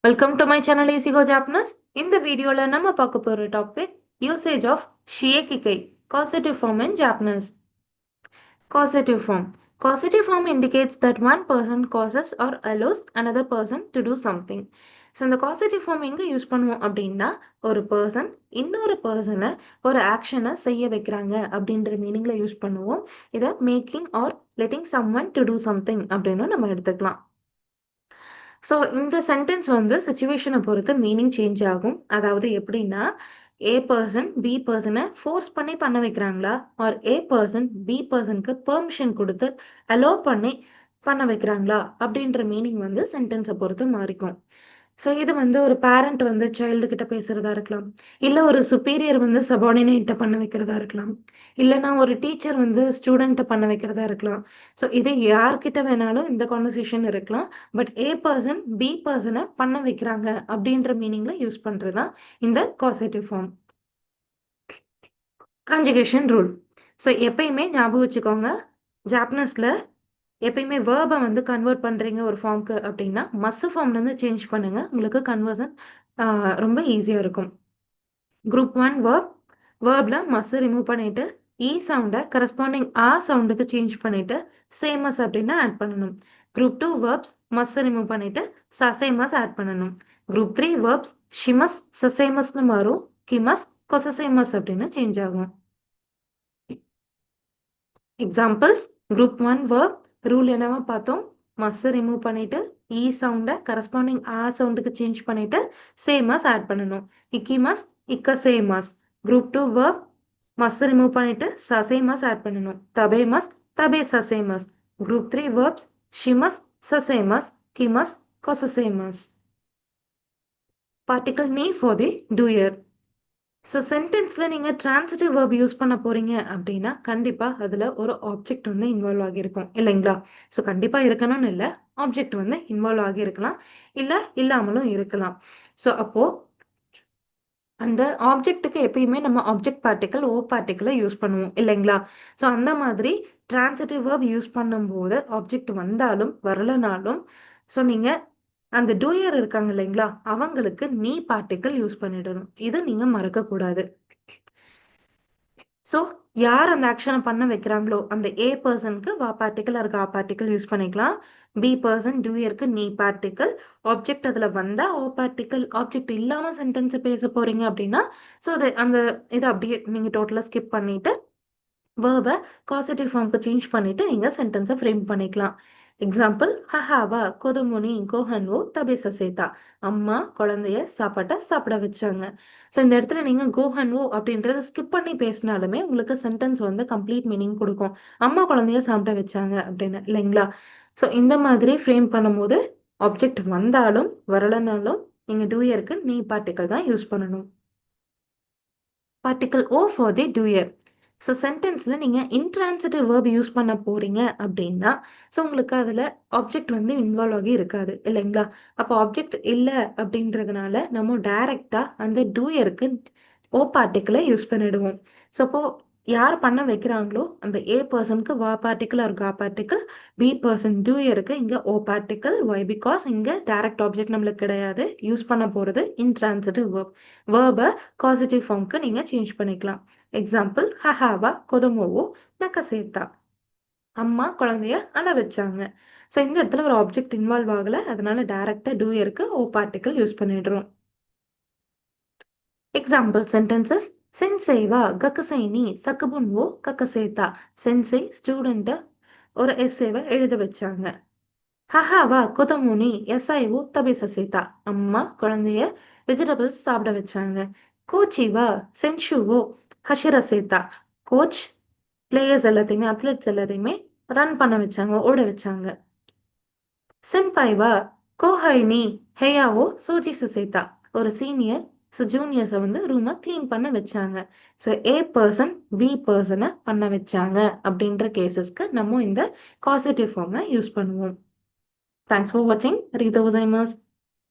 Welcome to my channel Easygo Japanese. இந்த வீடியோல நம்ம பார்க்க போற டாபிக் யூசேஜ் ஆஃப் ஷியேகிகை causative form in Japanese. Causative form. Causative form indicates that one person causes or allows another person to do something. So இந்த causative form எங்க use பண்ணுவோம் அப்படின்னா, ஒரு பர்சன் இன்னொரு பர்சனை ஒரு ஆக்ஷனை செய்ய வைக்கிறாங்க அப்படின்ற மீனிங்ல யூஸ் பண்ணுவோம். இதை making or letting someone to do something அப்படின்னு நம்ம எடுத்துக்கலாம். ஸோ இந்த சென்டென்ஸ் வந்து சிச்சுவேஷனை பொறுத்து மீனிங் சேஞ்ச் ஆகும். அதாவது எப்படின்னா, ஏ பர்சன் பி பர்சனை ஃபோர்ஸ் பண்ணி பண்ண வைக்கிறாங்களா, ஆர் ஏ பர்சன் பி பர்சனுக்கு பெர்மிஷன் கொடுத்து அலோ பண்ணி பண்ண வைக்கிறாங்களா அப்படின்ற மீனிங் வந்து சென்டென்ஸை பொறுத்து மாறிக்கும். ஸோ இது வந்து ஒரு பேரண்ட் வந்து சைல்டு கிட்ட பேசுறதா இருக்கலாம், இல்லை ஒரு சுப்பீரியர் வந்து சபார்டினேட்டை பண்ண வைக்கிறதா இருக்கலாம், இல்லைன்னா ஒரு டீச்சர் வந்து ஸ்டூடெண்ட்டை பண்ண வைக்கிறதா இருக்கலாம். ஸோ இது யார்கிட்ட வேணாலும் இந்த கான்வர்சேஷன் இருக்கலாம். பட் ஏ பர்சன் பி பர்சனை பண்ண வைக்கிறாங்க அப்படின்ற மீனிங்ல யூஸ் பண்றது தான் இந்த causative form. Conjugation rule. So எப்பயுமே ஞாபகம் வச்சுக்கோங்க, ஜாப்பனீஸ்ல எப்பயுமே வேர்பை வந்து கன்வெர்ட் பண்ணுறீங்க ஒரு ஃபார்முக்கு அப்படின்னா மஸ்ஸு ஃபார்ம்லேருந்து சேஞ்ச் பண்ணுங்க, உங்களுக்கு கன்வர்சன் ரொம்ப ஈஸியாக இருக்கும். குரூப் 1 வேர்பில் மஸ்ஸு ரிமூவ் பண்ணிட்டு இ சவுண்டை கரஸ்பாண்டிங் ஆ சவுண்டுக்கு சேஞ்ச் பண்ணிட்டு சேமஸ் அப்படின்னு ஆட் பண்ணணும். குரூப் 2 வேர்ப்ஸ் மஸ்ஸை ரிமூவ் பண்ணிட்டு சசேமஸ் ஆட் பண்ணணும். குரூப் 3 வேர்ப்ஸ் ஷிமஸ் சசேமஸ்னு மாறும், கிமஸ் கொசசேமஸ் அப்படின்னு சேஞ்ச் ஆகும். எக்ஸாம்பிள்ஸ், குரூப் 1 வேர்ப் ரூல் என்னவா பார்த்தோம், மஸ்ஸை ரிமூவ் பண்ணிட்டு இ சவுண்டை கரஸ்பாண்டிங் ஆ சவுண்டுக்கு சேஞ்ச் பண்ணிட்டு சேமஸ் ஆட் பண்ணணும். இக்கிமஸ் இக்கசேமஸ். குரூப் 2 வேர்ப் மஸ்ஸை ரிமூவ் பண்ணிட்டு சசேமஸ் ஆட் பண்ணணும். தபேமஸ் தபே சசேமஸ். குரூப் 3 வேர்ப்ஸ் ஷிமஸ் சசேமஸ் கிமஸ் கொசசேமஸ். பார்ட்டிகல் நீ ஃபார் தி டூயர். ஸோ சென்டென்ஸில் நீங்கள் ட்ரான்சிட்டிவ் வேர்ப் யூஸ் பண்ண போகிறீங்க அப்படின்னா கண்டிப்பாக அதில் ஒரு ஆப்ஜெக்ட் வந்து இன்வால்வ் ஆகியிருக்கும் இல்லைங்களா. ஸோ கண்டிப்பாக இருக்கணும்னு இல்லை, ஆப்ஜெக்ட் வந்து இன்வால்வ் ஆகியிருக்கலாம், இல்லை இல்லாமலும் இருக்கலாம். ஸோ அப்போது அந்த ஆப்ஜெக்ட்டுக்கு எப்பயுமே நம்ம ஆப்ஜெக்ட் பார்ட்டிக்கல் ஓ பார்ட்டிக்கலை யூஸ் பண்ணுவோம் இல்லைங்களா. ஸோ அந்த மாதிரி ட்ரான்சிட்டிவ் வேர்ப் யூஸ் பண்ணும்போது ஆப்ஜெக்ட் வந்தாலும் வரலனாலும் ஸோ நீங்கள் அந்த டூயர் இருக்காங்க இல்லைங்களா, அவங்களுக்கு நீ பார்ட்டிக்கல் யூஸ் பண்ணிடணும். இது நீங்க மறக்க கூடாது. ஸோ யார் அந்த ஆக்ஷனை பண்ண வைக்கிறாங்களோ அந்த ஏ பர்சனுக்கு வா பார்ட்டிக்கல் அதுக்கு ஆ பார்ட்டிக்கல் யூஸ் பண்ணிக்கலாம். பி பர்சன் டூயருக்கு நீ பார்ட்டிக்கல். ஆப்ஜெக்ட் அதில் வந்தால் ஓ பார்ட்டிக்கல். ஆப்ஜெக்ட் இல்லாமல் சென்டென்ஸை பேச போறீங்க அப்படின்னா ஸோ அது அந்த இதை அப்படியே நீங்கள் டோட்டலாக ஸ்கிப் பண்ணிட்டு வேர்பை காசேட்டிவ் ஃபார்முக்கு சேஞ்ச் பண்ணிட்டு நீங்கள் சென்டென்ஸை ஃப்ரேம் பண்ணிக்கலாம். எக்ஸாம்பிள், ஹஹாவா கொதுமுனி கோஹன்வோ தபேச சேதா. அம்மா குழந்தைய சாப்பாட்டை சாப்பிட வச்சாங்க. ஸோ இந்த இடத்துல நீங்கள் கோஹன்வோ அப்படின்றத ஸ்கிப் பண்ணி பேசினாலுமே உங்களுக்கு சென்டென்ஸ் வந்து கம்ப்ளீட் மீனிங் கொடுக்கும். அம்மா குழந்தைய சாப்பிட வச்சாங்க அப்படின்னு இல்லைங்களா. ஸோ இந்த மாதிரி ஃப்ரேம் பண்ணும்போது ஆப்ஜெக்ட் வந்தாலும் வரலனாலும் நீங்கள் டூயருக்கு நீ பார்ட்டிக்கல் தான் யூஸ் பண்ணணும். பார்ட்டிக்கல் ஓ ஃபார் தி டூயர். ஸோ சென்டென்ஸில் நீங்கள் இன்ட்ரான்சிட்டிவ் வேர்ப் யூஸ் பண்ண போகிறீங்க அப்படின்னா ஸோ உங்களுக்கு அதில் ஆப்ஜெக்ட் வந்து இன்வால்வ் ஆகி இருக்காது இல்லைங்களா. அப்போ ஆப்ஜெக்ட் இல்லை அப்படின்றதுனால நம்ம டைரெக்டாக அந்த டூயருக்கு ஓ பார்ட்டிக்கலை யூஸ் பண்ணிடுவோம். ஸோ அப்போது யார் பண்ண வைக்கிறாங்களோ அந்த ஏ பர்சனுக்கு வா பார்ட்டிக்கல் ஆர் கா பார்ட்டிக்கல், பி பர்சன் டூயருக்கு இங்கே ஓ பார்ட்டிக்கல். ஒய் பிகாஸ் இங்கே டைரக்ட் ஆப்ஜெக்ட் நம்மளுக்கு கிடையாது, யூஸ் பண்ண போகிறது இன்ட்ரான்சிட்டிவ் வேர்ப். வேர்பை காசிட்டிவ் ஃபார்முக்கு நீங்கள் சேஞ்ச் பண்ணிக்கலாம். எக்ஸாம்பிள், ஹஹாவா கொதமோவோ நக்கசேத்தா. அம்மா குழந்தைய அழ வச்சாங்க. ஸோ இந்த இடத்துல ஒரு ஆப்ஜெக்ட் இன்வால்வ் ஆகலை, அதனால டைரக்டாக டூயருக்கு ஓ பார்ட்டிக்கல் யூஸ் பண்ணிடுறோம். எக்ஸாம்பிள் சென்டென்சஸ், சென்சேவா கக்கசைனி சக்குபுன்வோ கக்கசேத்தா. சென்சை ஸ்டூடெண்ட்டை ஒரு எஸ்ஸேவை எழுத வச்சாங்க. ஹஹாவா கொதமுனி எஸ்ஐஓ தபேசசேதா. அம்மா குழந்தைய வெஜிடபிள்ஸ் சாப்பிட வச்சாங்க. கோச்சிவா சென்ஷுவோ ஹஷிரசேதா. கோச் பிளேயர்ஸ் எல்லாத்தையுமே அத்லெட்ஸ் எல்லாத்தையுமே ரன் பண்ண வச்சாங்க, ஓட வச்சாங்க. சென்பாய்வா கோஹைனி ஹேயாவோ சோஜி சுசேதா. ஒரு சீனியர் ஜூனியர்ஸை வந்து ரூமை க்ளீன் பண்ண வச்சாங்க. ஸோ ஏ பர்சன் பி பர்சனை பண்ண வச்சாங்க அப்படின்ற கேசஸ்க்கு நம்ம இந்த காசிட்டிவ் ஃபார்மை யூஸ் பண்ணுவோம். தேங்க்ஸ் ஃபார் வாட்சிங். ரீதா உசைமஸ்.